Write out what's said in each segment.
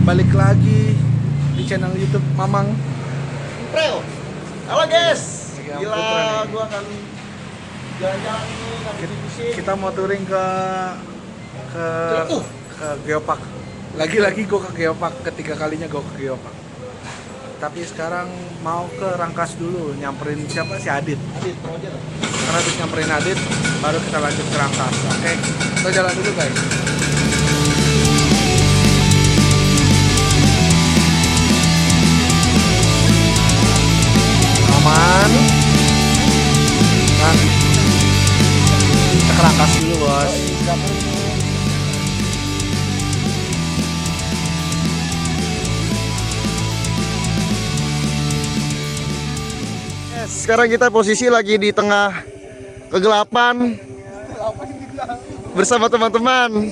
balik lagi di channel YouTube Mamang. Preo. Halo guys. Lagi Gila, putra nih. gua akan jalan-jalan nih, akan pusing. Kita mau touring ke Geopark. Lagi-lagi gue ke Geopark, ketiga kalinya gue ke Geopark. Tapi sekarang mau ke Rangkas dulu, nyamperin siapa? Si Adit. Adit, mau aja. Karena habis nyamperin Adit, baru kita lanjut ke Rangkas. Oke, kita jalan dulu guys. Aman. Nah, kita ke Rangkas dulu bos. Sekarang kita posisi lagi di tengah kegelapan bersama teman-teman.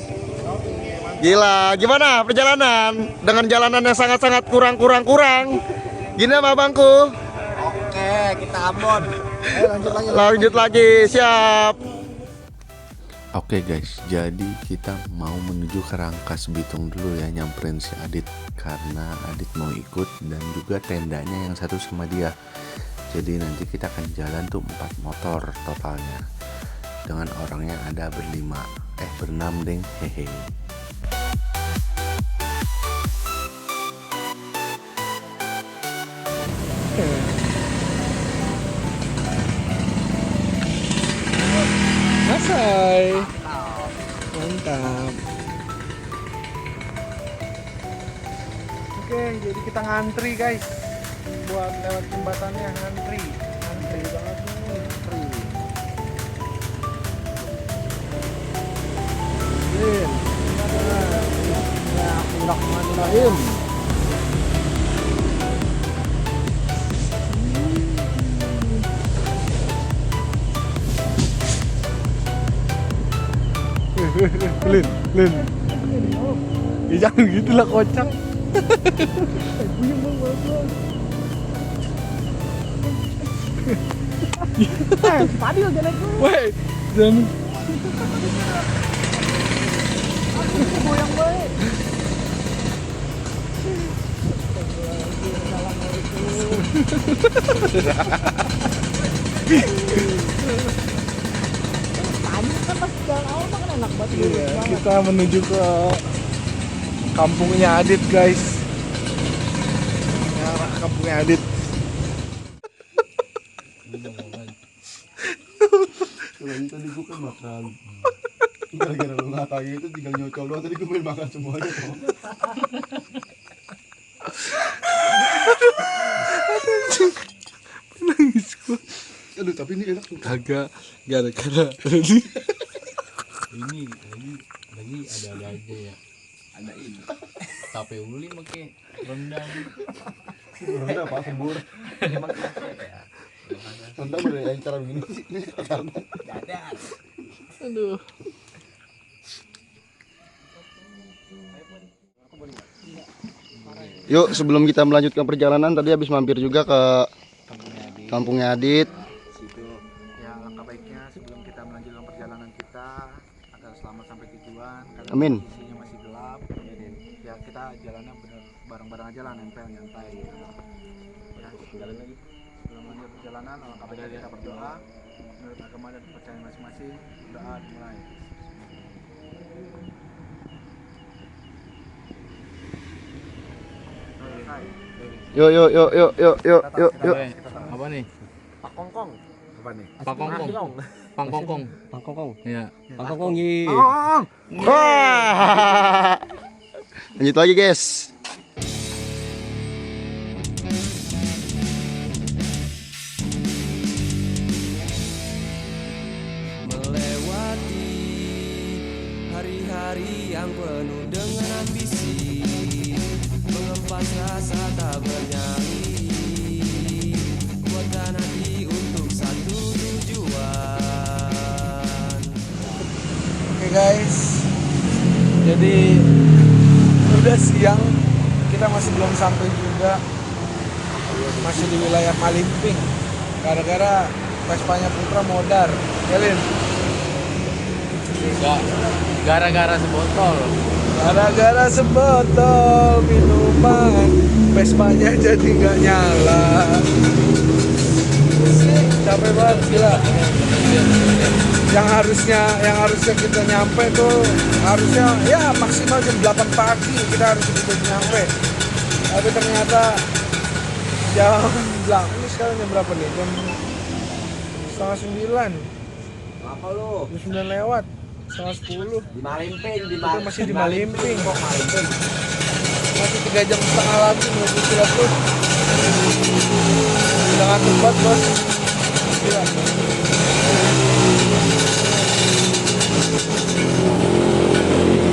Gila, gimana perjalanan? Dengan jalanan yang sangat-sangat kurang. Gini sama abangku. Oke, kita Ambon. Ayo Lanjut lagi, siap. Oke guys, jadi kita mau menuju ke Rangkas Bitung dulu ya, nyamperin si Adit karena Adit mau ikut dan juga tendanya yang satu sama dia. Jadi nanti kita akan jalan tuh 4 motor totalnya dengan orangnya ada berenam deng, hehe. Masai. Mantap. Oke, jadi kita ngantri guys. Buat lewat jembatannya ngantri banget nih, ngantri. Bismillahirrahmanirrahim. Lin. Ya jangan gitu lah kocak. Padil jalan gue. Woi, jangan. Goyang baik. Tadi kan pas jalan awal kan enak banget. Iya, kita menuju ke kampungnya Adit guys. Ya, kampungnya Adit. Tadi gue kan makan gara-gara lu ngatain itu tinggal nyocol doang, tadi gue pengen makan semuanya kok. Nangis gua. Aduh tapi ini enak tuh. Kagak gara-gara ini. Lagi ada aja ya. Ada ini. Tape uli make rendang. Rendah apa sembur. Emang ya. Rendah udah yang cara begini sih. Ini karena Dadar. Aduh. Yuk, sebelum kita melanjutkan perjalanan, tadi habis mampir juga ke kampungnya Adit. Situ ya, langkah baiknya sebelum kita melanjutkan perjalanan kita agar selamat sampai tujuan karena Amin. kondisinya masih gelap. Ya kita jalannya bener bareng-bareng aja lah, nempel nyantai. Ya, jalan lagi. Sebelum lanjut perjalanan, alangkah baiknya kita berdoa menurut agama dan kepercayaan masing-masing. Doa dimulai. Yuk. Apa nih? Pakongkong. Apa nih? Pangkongkong. Pakongkong. Iya. Pakongkong ye. Wah. Lanjut lagi guys. Melewati hari-hari yang penuh dengan ambisi, mengempas rasa tak bernyali, kuatkan hati untuk satu tujuan. Oke guys, jadi udah siang, kita masih belum sampai juga, masih di wilayah Malimping. Gara-gara Vespanya Putra modar, Elin. Enggak. Gara-gara sebotol. Gara-gara sebotol minuman, Vespanya jadi nggak nyala. Capek banget gila. Yang harusnya kita nyampe tuh harusnya ya maksimal jam 8 pagi kita harus sudah nyampe. Tapi ternyata jam ini sekarang jam berapa nih? Jam setengah 9. Apa lu? Jam 9 lewat. Setengah 10. Di Malimping, Kita masih di Malimping. Masih 3 jam setengah lagi menuju Ciletus. Udah ngantuk banget bos. Gila.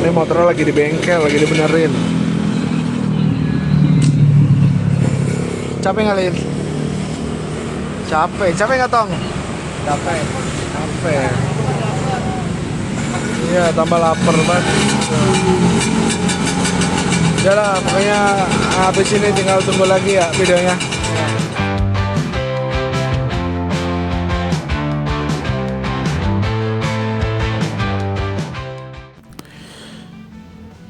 Ini motornya lagi di bengkel, lagi dibenerin. Capek nggak Lin? Capek nggak Tong? Capek. Iya, tambah lapar banget. Ya lah, pokoknya habis ini tinggal tunggu lagi ya videonya.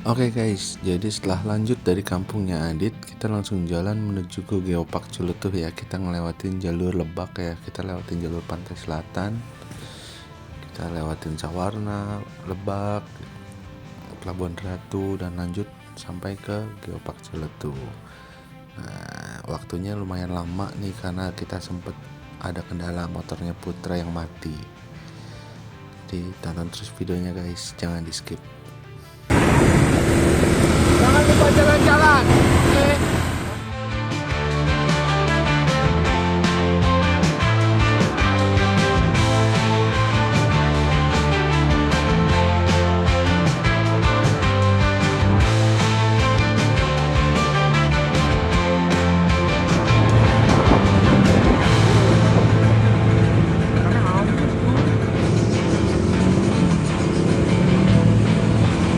Oke guys, jadi setelah lanjut dari kampungnya Adit, kita langsung jalan menuju ke Geopark Ciletuh ya. Kita ngelewatin jalur Lebak ya, kita lewatin jalur Pantai Selatan, kita lewatin Sawarna, Lebak, Pelabuhan Ratu, dan lanjut sampai ke Geopark Ciletuh. Nah, waktunya lumayan lama nih karena kita sempet ada kendala motornya Putra yang mati. Jadi tonton terus videonya guys, jangan di skip. Jangan lupa jalan-jalan.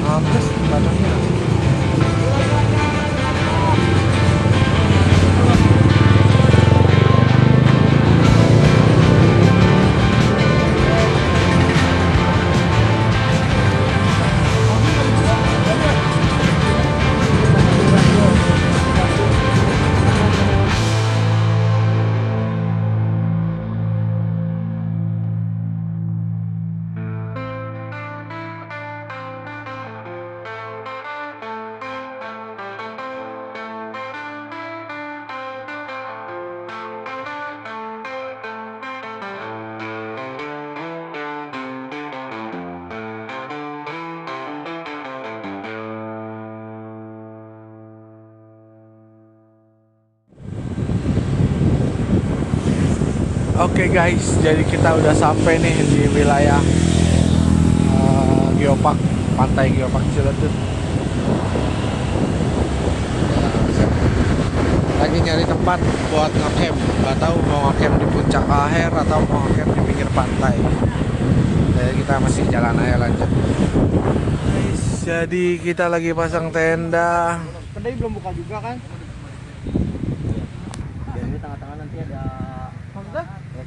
Mampus batangnya. Oke guys, jadi kita udah sampai nih di wilayah Geopark, Pantai Geopark Ciletuh. Lagi nyari tempat buat ngecamp, nggak tahu mau ngecamp di puncak air atau mau ngecamp di pinggir pantai. Jadi kita masih jalan aja lanjut. Guys, jadi kita lagi pasang tenda. Kedai belum buka juga kan? Jadi tengah-tengah nanti ada.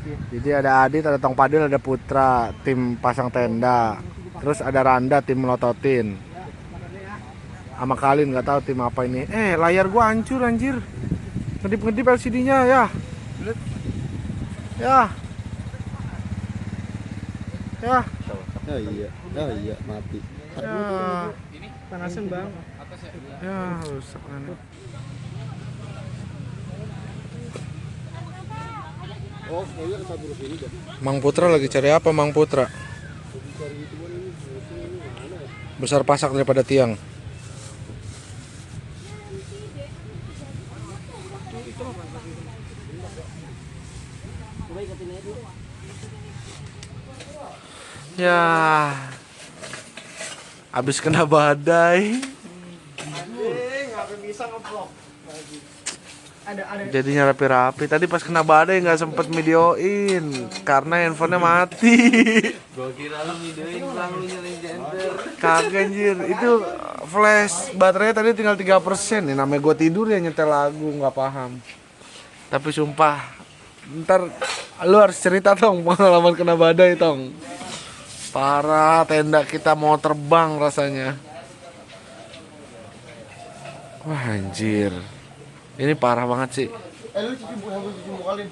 Jadi ada Adit, ada Tong Padil, ada Putra, tim pasang tenda. Terus ada Randa, tim melototin. Sama Kalin nggak tahu tim apa ini. Layar gua hancur anjir. Ngedip LCD-nya ya. Ya. Ya. Oh iya mati. Ya. Panasan bang. Ya, rusak kan. Oh, iya kesabur sini dah. Mang Putra lagi cari apa Mang Putra? Besar pasak daripada tiang. Ya, habis kena badai. Jadinya rapi-rapi. Tadi pas kena badai nggak sempet videoin karena handphonenya mati. Gua kira lu videoin pulang lu nyalain gender. Kagak anjir, itu flash baterainya tadi tinggal 3%. Nih namanya gue tidur ya nyetel lagu, nggak paham. Tapi sumpah, ntar lu harus cerita Tong pengalaman kena badai Tong. Parah, tenda kita mau terbang rasanya. Wah anjir, ini parah banget sih. Lu cuci muka Lin.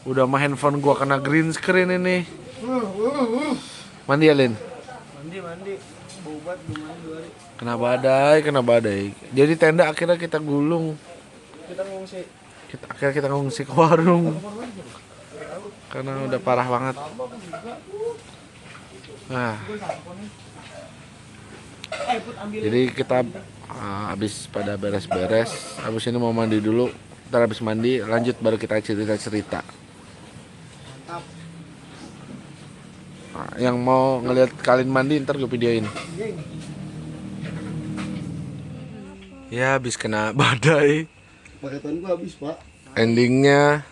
Udah mah handphone gua kena green screen ini. Mandi ya Lin? Mandi. Bau banget belum mandi 2 hari. Kena badai. Jadi tenda akhirnya kita gulung. Kita ngungsi. Akhirnya kita ngungsi ke warung. Karena udah parah banget. Nah. Jadi kita habis pada beres-beres. Habis ini mau mandi dulu. Ntar habis mandi lanjut baru kita cerita-cerita. Nah, yang mau ngelihat kalian mandi ntar gue videoin. Ya habis kena badai. Paketan gua habis, Pak. Endingnya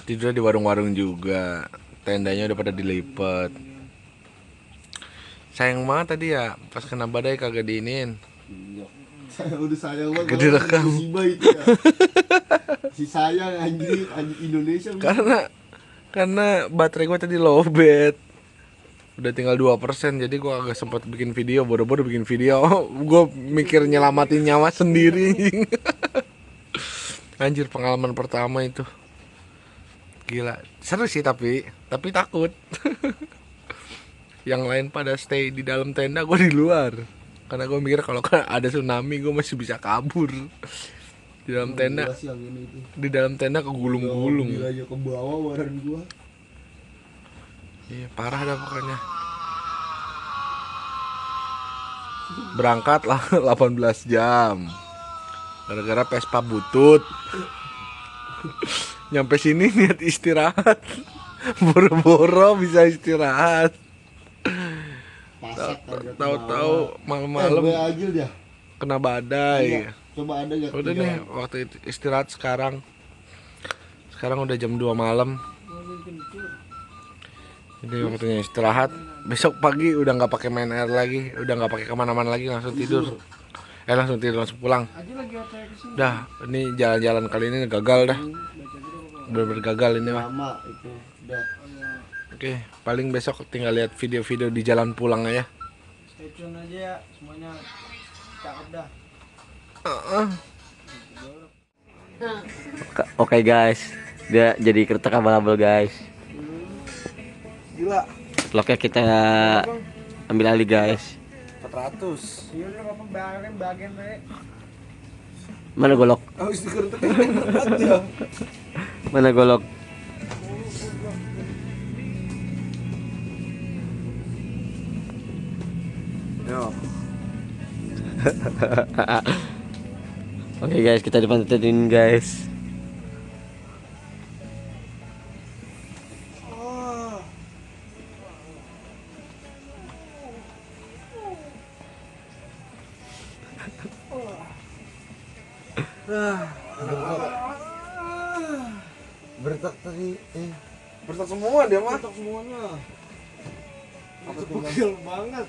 tidur di warung-warung juga. Tendanya udah pada dilipat. Sayang banget tadi ya pas kena badai kagak diinin. Iya. Saya udah sayang banget. Kagak direkam. Musibah itu ya. Si sayang anjing Indonesia. Karena baterai gue tadi lowbat. Udah tinggal 2%, jadi gue agak sempat bikin video, boro-boro bikin video. Gue mikir nyelamatin nyawa sendiri. Anjir, pengalaman pertama itu. Gila, seru sih tapi takut. Yang lain pada stay di dalam tenda, gue di luar. Karena gue mikir kalau ada tsunami gue masih bisa kabur. Di dalam tenda. Di dalam tenda kegulung-gulung. Gila aja ke bawah badan gua. Iya, parah dah pokoknya. Berangkat lah 18 jam. Gara-gara Vespa butut. Nyampe sini niat istirahat. Boro-boro bisa istirahat. Tahu-tahu malam-malam kena badai. Coba ada enggak? Udah nih waktu istirahat sekarang. Sekarang udah jam 2 malam. Jadi waktunya istirahat. Besok pagi udah nggak pakai main air lagi, udah nggak pakai kemana-mana lagi, langsung tidur. Langsung pulang. Dah, ini jalan-jalan kali ini gagal dah. Bener-bener gagal ini mah. Lama itu. Udah. Oke, paling besok tinggal lihat video-video di jalan pulang aja. Stay tune aja ya, semuanya cakep dah. Oke guys, dia jadi kereta abal-abal guys. Gila. Vlognya kita ambil alih guys. 400. Iya lu apa bagian teh. Mana golok? Oh, stiker aja. Mana golok? Yo. Oke guys, kita dipantetin guys. Bertak tadi Bertak semua dia mah. bertak semuanya. Itu pegel banget.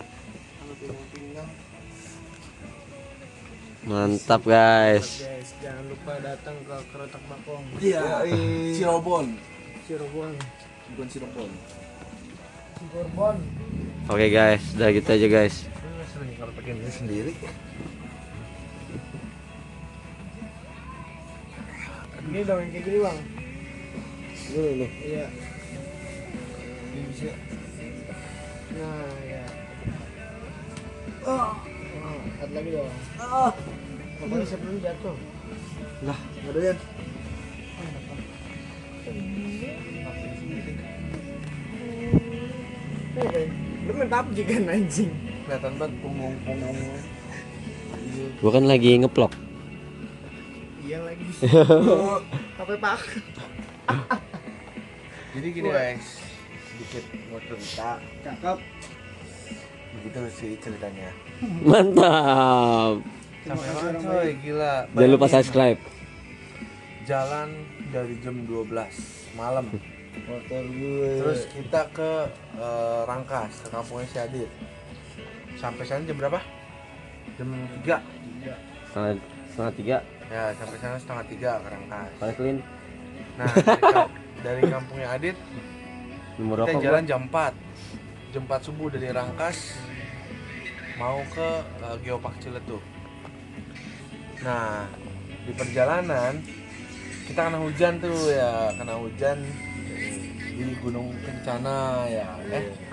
Mantap guys. Guys, jangan lupa datang ke Kerotak Bakong. Iya, Cirebon. Cirebon. Bukan Cirebon. Cirebon. Oke guys, udah gitu aja guys. Sering kalau pakai diri sendiri. Ini dong yang kayak gini bang. Ini. Iya. Ini bisa. Nah ya. Satu lagi dong. Pokoknya sebelum jatuh. Lah, enggak ada ya. Lu main PUBG kan anjing. Kelihatan banget punggung. Gua kan lagi ngeplok. Iya lagi. Sampai pak. Jadi gini guys, sedikit mau cerita. Cakep. Begitu sih ceritanya. Mantap. Sampai mana coy, gila. Jangan lupa subscribe. Jalan dari jam 12 malam. Motor gue. Terus kita ke Rangkas, ke kampungnya si Adit. Sampai sana jam berapa? Jam 3. Setengah 3. Ya, sampai sana setengah 3 ke Rangkas. Paling clean. Nah, dari kampungnya Adit Nomor kita rokok jalan gua. jam 4. Jam 4 subuh dari Rangkas mau ke Geopark Ciletuh. Nah di perjalanan kita kena hujan tuh ya, kena hujan di Gunung Kencana ya,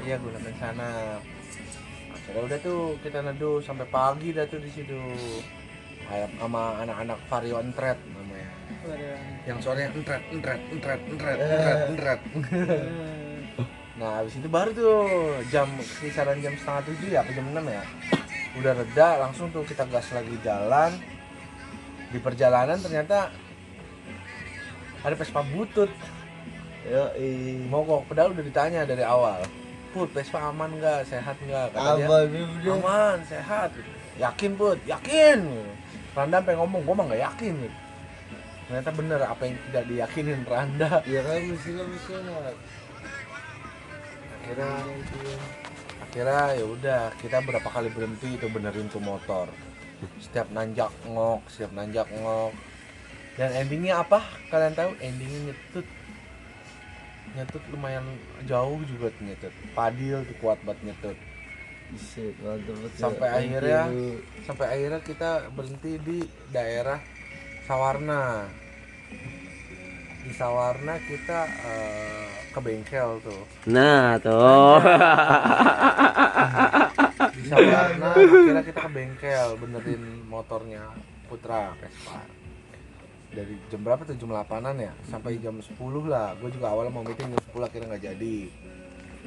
iya Gunung Kencana. Akhirnya udah tuh kita neduh sampai pagi dah tuh di situ sama anak-anak Vario Entret namanya, yang suaranya entret. Nah habis itu baru tuh kisaran jam 6:30 ya, jam 6 ya, udah reda, langsung tuh kita gas lagi jalan. Di perjalanan ternyata ada Vespa butut. Mogok, padahal udah ditanya dari awal, Put, Vespa aman nggak, sehat nggak? Kata dia, aman, sehat. Yakin Put? Yakin. Randa sampai ngomong, gue mah nggak yakin. Ternyata bener apa yang tidak diyakinin Randa. Ya kan misalnya. Akhirnya ya udah, kita berapa kali berhenti itu benerin tuh motor. Setiap nanjak ngok. Dan endingnya apa? Kalian tahu? Endingnya nyetut lumayan jauh juga tuh nyetut. Padil tuh kuat banget nyetut. Sampai akhirnya kita berhenti di daerah Sawarna. Di Sawarna kita ke bengkel tuh. Nah tuh. Di Sawarna akhirnya kita ke bengkel benerin motornya Putra Vespa. Dari jam berapa tuh? Jam 8-an ya? Sampai jam 10 lah. Gue juga awalnya mau meeting jam 10, akhirnya nggak jadi.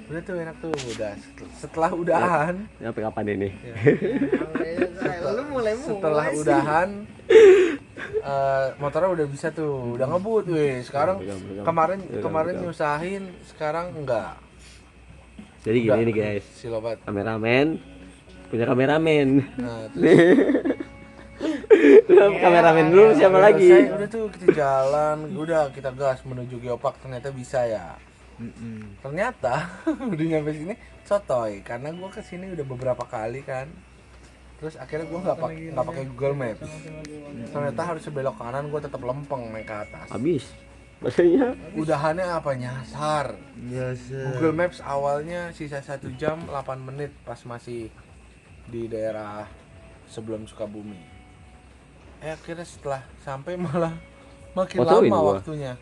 Udah tuh enak tuh, udah setelah udahan. Sampai kapan ini? Ya. Lu Setelah udahan motornya udah bisa tuh, udah ngebut weh. Sekarang kemarin nyusahin, sekarang enggak. Jadi gini nih guys, Silobat. kameramen punya kameramen. Nah, terus Kameramen dulu siapa lagi? Udah tuh kita jalan, udah kita gas menuju Geopark, ternyata bisa ya. Ternyata udah nyampe sini sotoy, karena gue kesini udah beberapa kali kan. Terus akhirnya gue nggak pakai Google Maps. Ternyata harus belok kanan, gue tetap lempeng naik ke atas. Habis. Maksudnya Udahannya apa, nyasar. Google Maps awalnya sisa 1 jam 8 menit pas masih di daerah sebelum Sukabumi. Akhirnya setelah sampai malah makin lama waktunya.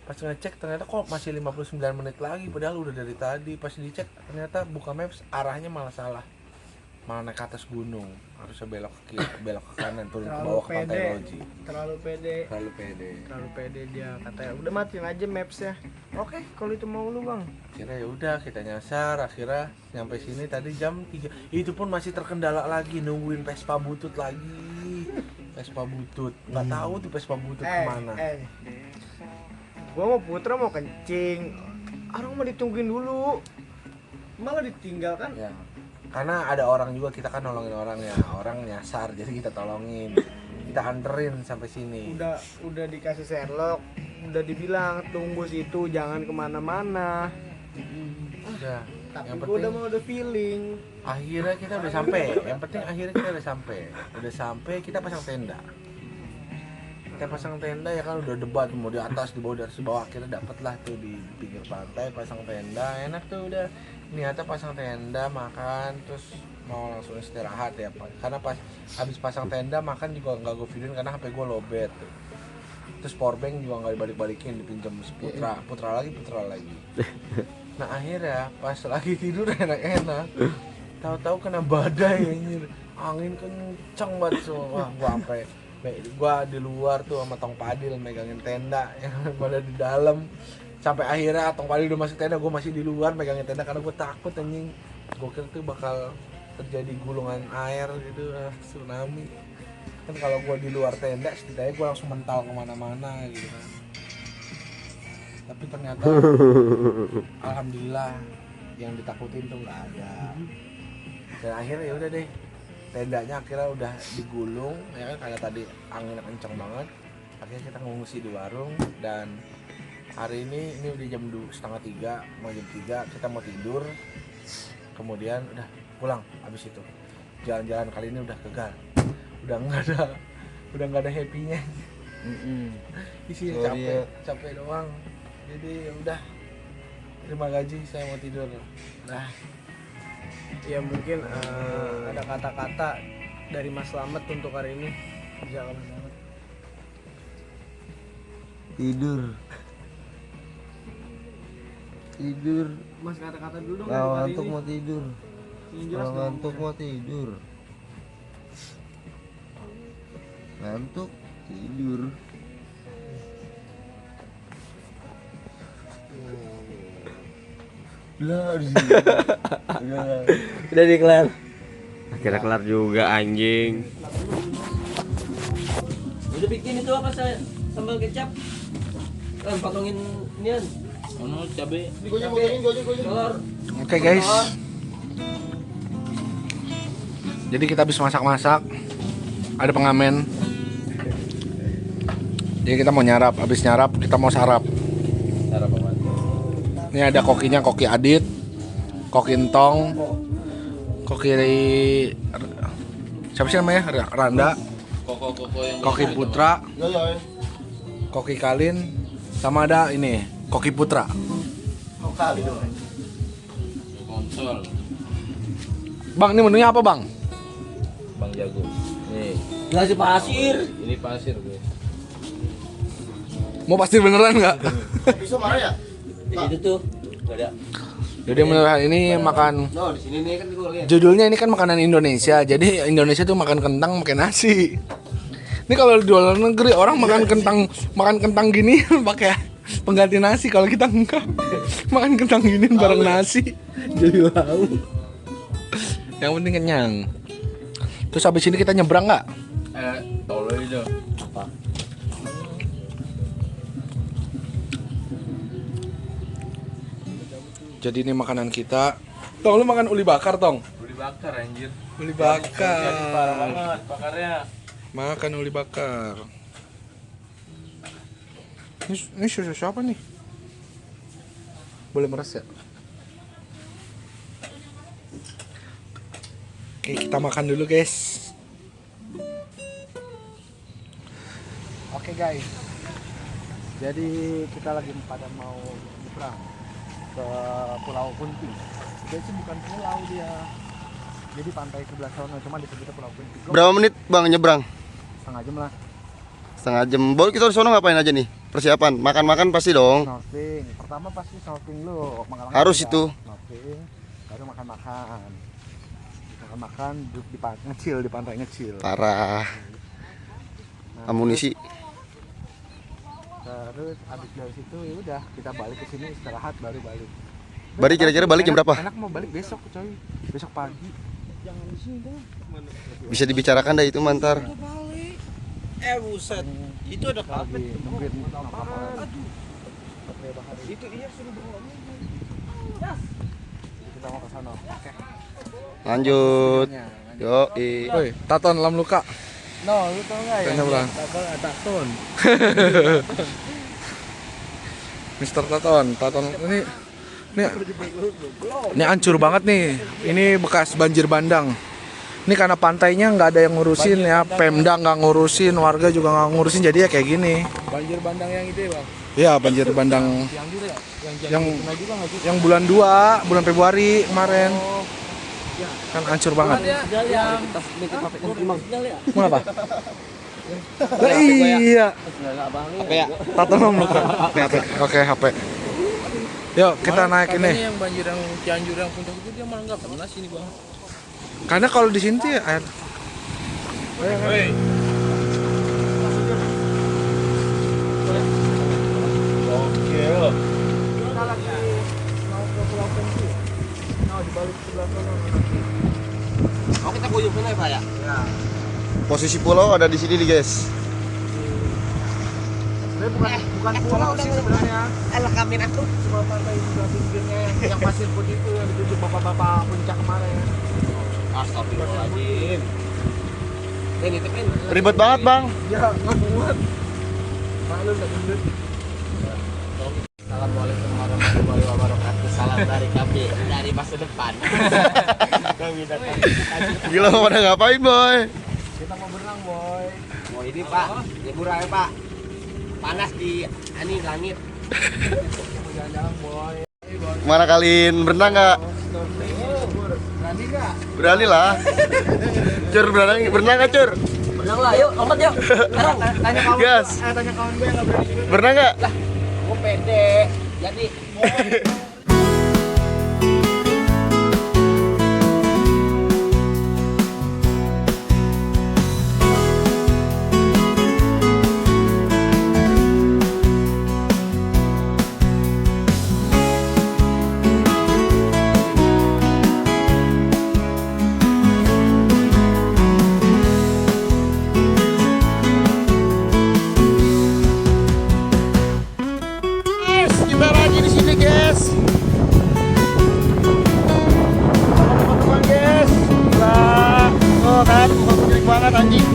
Pas ngecek ternyata kok masih 59 menit lagi, padahal udah dari tadi. Pas dicek ternyata buka Maps arahnya malah salah. Malah naik ke atas gunung, harusnya belok ke kiri, belok ke kanan, turun ke bawah ke Pantai Loji. Terlalu pede dia, katanya udah matiin aja Maps-nya. Oke, kalau itu mau lu bang. Akhirnya ya udah kita nyasar, akhirnya nyampe sini tadi jam 3. Itu pun masih terkendala lagi, nungguin Vespa butut lagi. Vespa butut, nggak tahu tuh Vespa butut kemana. Gua mau Putra mau kencing, orang mau ditungguin dulu, malah ditinggalkan. Ya. Karena ada orang juga, kita kan nolongin orang ya, orang nyasar jadi kita tolongin, kita anterin sampai sini. Udah dikasih Sherlock, udah dibilang tunggu situ jangan kemana-mana. Udah. Tapi Yang gua penting udah mau ada feeling. akhirnya kita udah sampai. Yang penting akhirnya kita udah sampai, kita pasang tenda. Kita pasang tenda ya kan, udah debat mau di atas, di bawah, di atas, di bawah. Akhirnya dapet lah tuh di pinggir pantai pasang tenda, enak tuh udah. Niatnya pasang tenda, makan, terus mau langsung istirahat ya Pak. Karena pas habis pasang tenda makan juga nggak gue videoin karena HP gue lowbat tuh. Terus powerbank juga nggak dibalik-balikin, dipinjam putra lagi. Nah akhirnya pas lagi tidur enak-enak, tahu-tahu kena badai anjir, angin kenceng banget semua. Wah gua di luar tuh sama Tong Padil megangin tenda yang pada di dalam. Sampai akhirnya Tong Padil udah masuk tenda, gue masih di luar megangin tenda karena gue takut anjing. Gue kira tuh bakal terjadi gulungan air gitu, tsunami. Kan kalau gue di luar tenda setidaknya gue langsung mental kemana-mana gitu kan. Tapi ternyata alhamdulillah yang ditakutin tuh nggak ada. Dan akhirnya ya udah deh, tendanya akhirnya udah digulung ya kan, karena tadi anginnya kenceng banget. Akhirnya kita ngungsi di warung, dan hari ini udah jam 2:30, mau jam 3 kita mau tidur. Kemudian udah pulang. Abis itu jalan-jalan kali ini udah gagal, udah nggak ada happy-nya. Isinya capek doang. Jadi ya udah, terima gaji, saya mau tidur. Nah Ya mungkin ada kata-kata dari Mas Slamet untuk hari ini. Tidur. Tidur. Mas kata-kata dulu dong. Kalau ngantuk mau tidur. Yang jelas Kalau dong. ngantuk mau tidur. Ngantuk tidur. Lah di sini. Udah dikelar. Akhirnya kelar juga anjing. Udah bikin itu apa saya sambal kecap? Kan potongin inian. Ono cabe. Telur. Oke guys. Jadi kita habis masak-masak. Ada pengamen. Jadi kita mau nyarap, habis nyarap kita mau sarap. Sarap apa? Ini ada kokinya, koki Adit, koki Entong, koki siapa sih namanya? Randa, Koko yang koki Putra, Ya. koki Kalin, sama ada ini koki Putra. Kali dong. konsol. Bang, ini menunya apa bang? Bang Jago. Nih, Nasi pasir. ini pasir gue. Mau pasti beneran nggak? Bisa marah ya? Itu tuh. Enggak ada. Jadi beneran ini makan. No, di sini nih kan gue lihat. Judulnya ini kan makanan Indonesia. Jadi Indonesia tuh makan kentang pakai nasi. Ini kalau di luar negeri orang makan kentang gini pakai pengganti nasi. Kalau kita enggak makan kentang gini bareng nasi. Jadi lauk. Yang penting kenyang. Terus habis ini kita nyebrang nggak? Tolo itu. Jadi ini makanan kita. Tong, lu makan uli bakar tong? Uli bakar anjir. Uli Parah bakar. banget bakarnya. Makan uli bakar. Ini susu siapa nih? Boleh meres ya? Oke, kita makan dulu guys. Oke guys. Jadi kita lagi pada mau nyebrang ke Pulau Kunti. Dia sih bukan pulau dia. Jadi pantai sebelah sana, cuma disebutnya Pulau Kunti. Berapa menit bang nyebrang? Setengah jam lah. Setengah jam. Baru kita di sono ngapain aja nih? Persiapan. Makan-makan pasti dong. Snorkeling. Pertama pasti snorkeling lu. Makan-makan Harus udah. itu. Snorkeling, baru makan-makan. Makan-makan duduk di pantai ngecil, di pantai ngecil. Parah. Nah, Amunisi. Terus abis dari situ ya udah kita balik ke sini istirahat baru balik. Balik kira-kira balik jam berapa? Enak mau balik besok coy. Besok pagi. Jangan di sini dong. Bisa dibicarakan dah itu mantar. Buset. Itu ada Lagi nungguin kapal. Itu iya suruh bawa. Kita mau ke sana. Oke. Lanjut. Yo, Woi, Taton lam luka. No, lu tau nggak Tanya ulang. ada ton. Mister Taton ini hancur banget nih. Ini bekas banjir bandang. Ini karena pantainya nggak ada yang ngurusin ya, Pemda nggak ngurusin, warga juga nggak ngurusin, jadi ya kayak gini. Banjir bandang yang itu ya, Bang. Iya, banjir bandang Yang juga ya? yang bulan 2, bulan Februari kemarin. Kan hancur banget. Mau apa? Lah iya. Apa ya? Taton lam luka. Oke, HP. Yuk, kita naik ini. Yang banjir yang Cianjur yang puncak itu dia malah nggak pernah sini bang. Karena kalau di sini tuh ya air. Hei. Oke loh. Kita lagi mau ke Pulau Kunti. Mau di balik sebelah sana. Oh, kita kuyup sana ya, Pak ya? Ya. posisi pulau ada di sini nih guys. Sebenarnya bukan pulau sih sebenarnya. Elakamin aku. Cuma pantai di sebelah pinggirnya yang pasir putih itu yang ditunjuk bapak-bapak puncak kemarin. Astagfirullahaladzim. Ini nitipin. Ribet banget bang. Ya, nggak muat. Malu nggak gendut. Assalamualaikum warahmatullahi wabarakatuh. Salam dari kami dari masa depan. Kami datang. Gila mau pada ngapain boy? Kita mau berenang, boy. Oh ini Pak, liburan ya Pak. Panas di langit. Mau jalan-jalan, boy. Mana kalian berenang nggak? Berani nggak? Berani lah. Cur berenang nggak cur? Berenang lah, yuk lompat yuk. Sekarang. Tanya kawan Gas. tanya kawan gue yang nggak berani juga. Pernah nggak? Gue pede. Jadi. Kita lagi di sini, guys. Teman-teman, guys. Wah, oh kan, jelek banget anjing.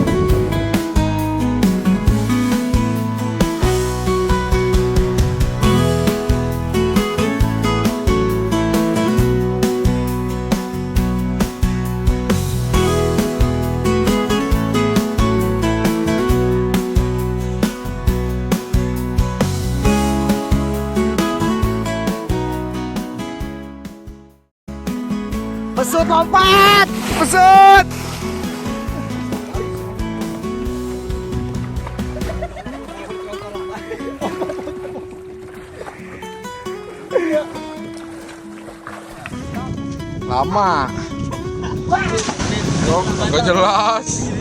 Pesut lompat! Pesut! Lama. Oh, gak jelas.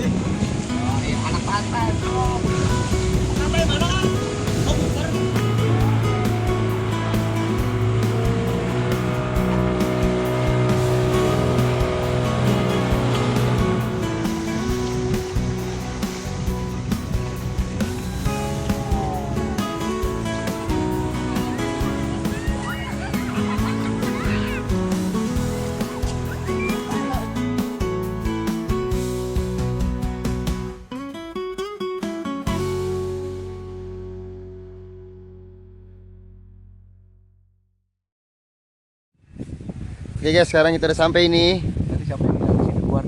Oke guys, sekarang kita udah sampai ini. Nanti siapa yang bilang sini keluar?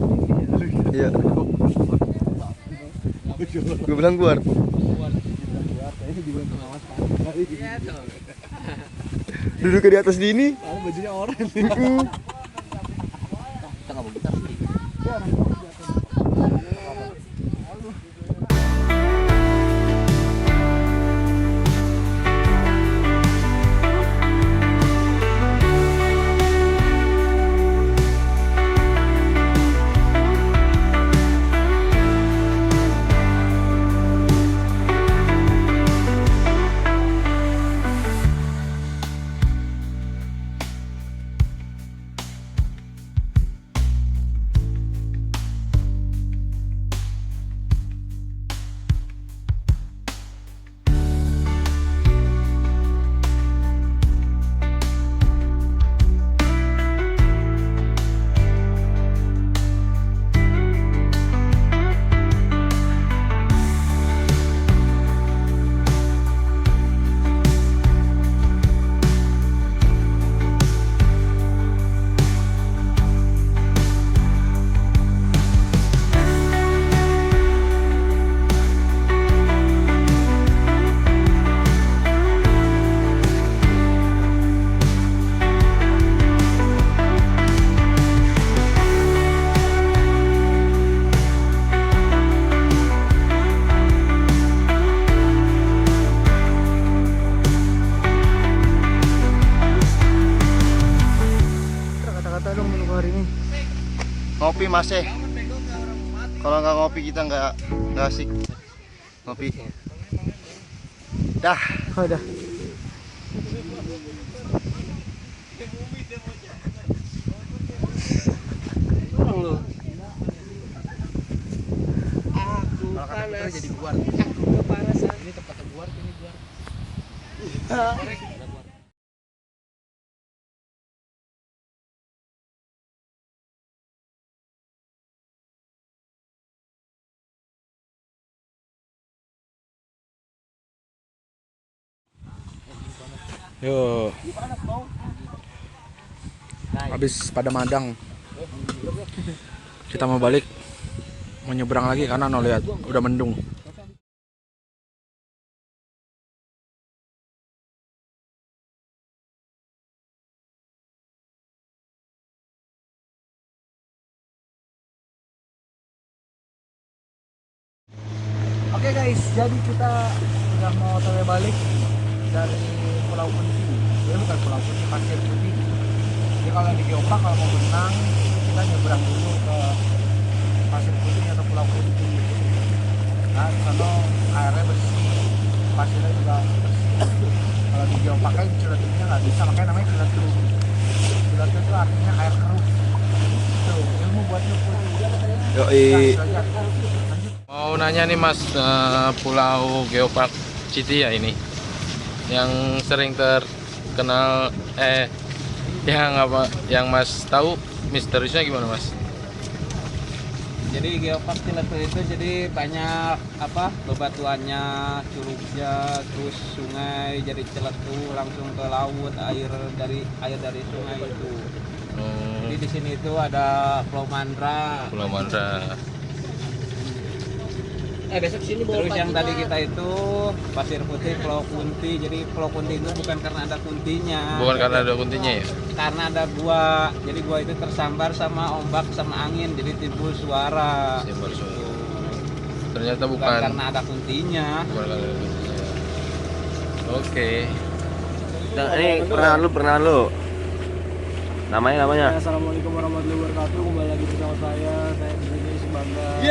Iya. Gue bilang keluar. Duduk di atas sini. Bajunya orang. Kita nggak mau gitar sih. Ngopi masih. Kalau nggak ngopi kita nggak asik. Ngopi. Dah. Oh, dah. Kalau kata Peter jadi guar. Ini tempatnya guar, ini guar. Yo. Habis pada madang. Kita mau balik. Mau nyebrang lagi karena no lihat udah mendung. guys, jadi kita udah mau TW balik dari Pulau Kunti. Ya bukan Pulau Kunti, Pasir Putih. Jadi kalau di Geopark kalau mau berenang kita nyebrang dulu ke Pasir Putih atau Pulau Kunti. Nah, di sana airnya bersih, pasirnya juga bersih. Kalau di Geopark kan ciletunya nggak bisa, makanya namanya ciletu. Ciletu itu artinya air keruh. Itu ilmu buat nyukur. Yoi. Mau nanya nih Mas, Pulau Geopark City ya ini, yang sering terkenal, yang apa, yang Mas tahu misteriusnya gimana Mas? Jadi Geopark Ciletu itu jadi banyak apa bebatuannya, curugnya, terus sungai jadi Ciletu langsung ke laut, air dari sungai itu. Jadi di sini itu ada Pulau Mandra. Pulau Mandra. Besok sini bawa Terus yang tadi kita itu Pasir Putih, Pulau Kunti. Jadi Pulau Kunti itu bukan karena ada kuntinya. Bukan karena ada kuntinya ya? Karena ada gua. Jadi gua itu tersambar sama ombak sama angin, jadi timbul suara. Simbol suara. Ternyata Bukan bukan karena ada kuntinya. bukan karena ada kuntinya. Oke. Nah, ini pernah lu. Namanya. Assalamualaikum warahmatullahi wabarakatuh. Kembali lagi bersama saya di sini sebagai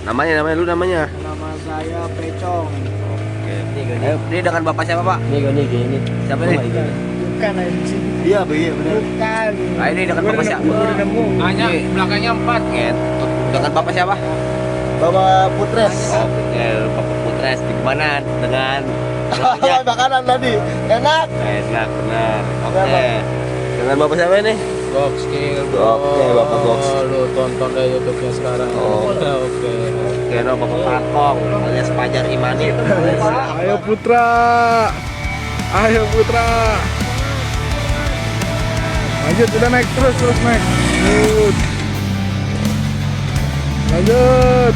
Namanya lu namanya. nama saya Pecong. Ini dengan bapak siapa Pak? Ini. Siapa nih? Bukan anjing. Iya bener. Bukan. Ah, ini dengan bapak siapa? Gua udah nemu. Hanya belakangnya 4. Dengan bapak siapa? Bawa Putres. Oke, Bapak Putres di mana? Dengan Makanan tadi. Enak. enak benar. Oke. Dengan bapak siapa ini? Gokil, Oke, Bapak Goks. Lu tonton deh YouTube-nya sekarang. Oh. Oke. Oke, no Bapak Pakong alias Fajar Imani. Ayo Putra. Ayo Putra. Lanjut, udah naik terus naik. Lanjut.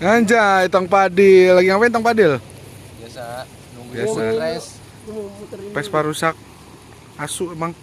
Anjay, Tong Padil. Lagi ngapain Tong Padil? Biasa nunggu Biasa. stres. Vespa rusak. Asu emang.